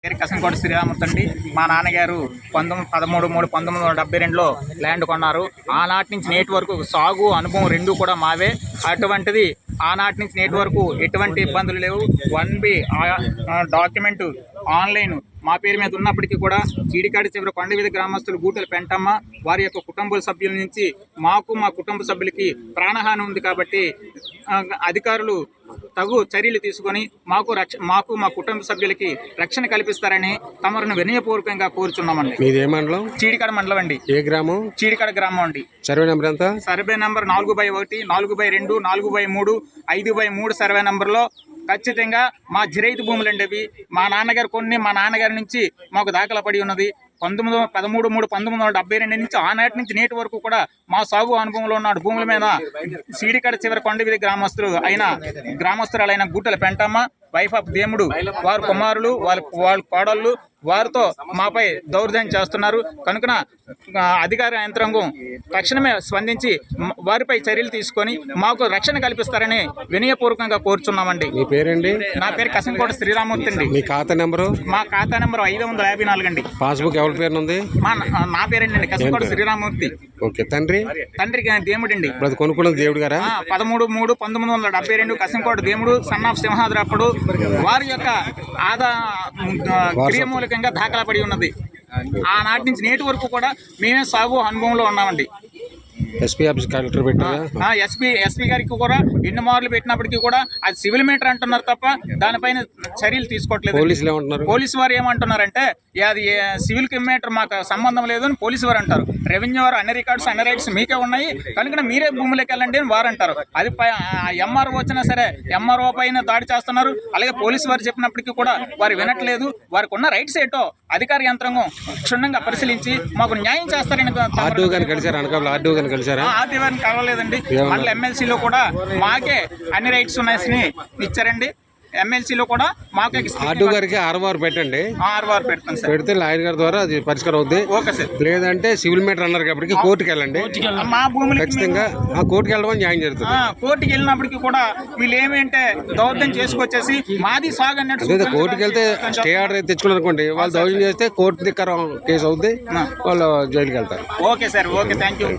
పేరు కసంకోట శ్రీరామూర్తి అండి. మా నాన్నగారు 13/3/1972లో ల్యాండ్ కొన్నారు. ఆనాటి నుంచి నేటి వరకు సాగు అనుభవం రెండు కూడా మావే. అటువంటిది ఆనాటి నుంచి నేటి వరకు ఎటువంటి ఇబ్బందులు లేవు. 1B డాక్యుమెంట్ ఆన్లైన్ మా పేరు మీద ఉన్నప్పటికీ కూడా చీడికాడి చివరి కొండవీధి గ్రామస్తులు గూటెల పెంటమ్మ వారి యొక్క కుటుంబ సభ్యుల నుంచి మాకు మా కుటుంబ సభ్యులకి ప్రాణహాని ఉంది కాబట్టి అధికారులు తగు చర్యలు తీసుకొని మాకు మా కుటుంబ సభ్యులకి రక్షణ కల్పిస్తారని తమరును వినయపూర్వకంగా కోరుచున్నామండి. చీడికాడ మండలం అండి. ఏ గ్రామం? చీడికాడ గ్రామం అండి. సర్వే నెంబర్ ఎంత? సర్వే నెంబర్ 4/1, 4/2, 4/3, 5/3 సర్వే నెంబర్లో ఖచ్చితంగా మా జిరైతు భూములండి అవి. మా నాన్నగారి నుంచి మాకు దాఖలా పడి ఉన్నది. 13/3/1972 నుంచి ఆనాటి నుంచి నేటి వరకు కూడా మా సాగు అనుభవంలో ఉన్న భూముల మీద సీడికాడ చివరి కొండవీధి గ్రామస్తురాలైన గూటెల పెంటమ్మ, వైఫ్ ఆఫ్ దేముడు, వారి కుమారులు, వాళ్ళ కోడళ్ళు వారితో మాపై దౌర్జన్యం చేస్తున్నారు. కనుక అధికార యంత్రాంగం తక్షణమే స్పందించి వారిపై చర్యలు తీసుకొని మాకు రక్షణ కల్పిస్తారని వినయపూర్వకంగా కోరుచున్నామండి. మీ పేరండి? నా పేరు కసంకోట శ్రీరామూర్తి అండి. మీ ఖాతా నెంబరు? మా ఖాతా నెంబర్ 554 అండి. పాస్బుక్ ఎవరి పేరు ఉంది? నా పేరండి కసంకోట శ్రీరామూర్తి. ఓకే. తండ్రి దేముడండి. కొనుక్కున్నది దేవుడు గారా? 13/3/1972 కసంకోట దేముడు సన్ ఆఫ్ సింహాద్రప్పుడు వారి యొక్క క్రియామూలకంగా దాఖలా పడి ఉన్నది. ఆనాటి నుంచి నేటి వరకు కూడా మేమే సాగు అనుభవంలో ఉన్నామండి. ఎస్పీ ఆఫీస్ కలెక్టర్ పెట్టారా? ఎస్పీ గారికి కూడా ఎన్ని మార్లు పెట్టినప్పటికీ కూడా అది సివిల్ మీటర్ అంటున్నారు తప్ప దానిపైన చర్యలు తీసుకోవట్లేదు. పోలీసు వారు ఏమంటున్నారంటే అది సివిల్ మీటర్ మాకు సంబంధం లేదు అని పోలీసు వారు అంటారు. రెవెన్యూ వారు అన్ని రికార్డ్స్ అన్ని రైట్స్ మీకే ఉన్నాయి కనుక మీరే భూములకు వెళ్ళండి అని వారు అంటారు. అది ఎంఆర్ఓ వచ్చినా సరే ఎంఆర్ఓ పైన దాడి చేస్తున్నారు. అలాగే పోలీసు వారు చెప్పినప్పటికీ కూడా వారు వినట్లేదు. వారికి ఉన్న రైట్స్ ఏంటో అధికార యంత్రాంగం క్షుణ్ణంగా పరిశీలించి మాకు న్యాయం చేస్తారని. ఆర్డీఓ గారిని కలవలేదండి. మళ్ళీ ఎమ్మెల్సీలో కూడా మాకే అన్ని రైట్స్ ఉన్నాయని ఇచ్చారండి. ఎమ్మెల్సీలో కూడా మాకే ఆర్డీఓ గారికి ఆర్ఓఆర్ పెట్టండి. ఆర్ఓఆర్ పెడతాను సార్. పెడితే లాయర్ గారి ద్వారా అది పరిష్కారం అవుతుంది. Okay sir. లేదంటే సివిల్ మీటర్ అన్నారు కాబట్టి కోర్టుకి వెళ్ళండి. మా భూములు ఖచ్చితంగా కోర్టుకి వెళ్ళడం న్యాయం జరుగుతుంది. కోర్టుకి వెళ్ళినప్పటికీ కూడా వీళ్ళు ఏమంటే దౌర్జన్యం చేసుకొచ్చేసి మాది సాగు అన్నట్టు. కోర్టుకి వెళ్తే స్టే ఆర్డర్ తెచ్చుకున్నారు అనుకోండి, వాళ్ళు దౌర్జన్యం చేస్తే కోర్టు ధిక్కారం కేసు అవుతుంది, వాళ్ళు జైలుకి వెళ్తారు. Okay sir. Okay, thank you.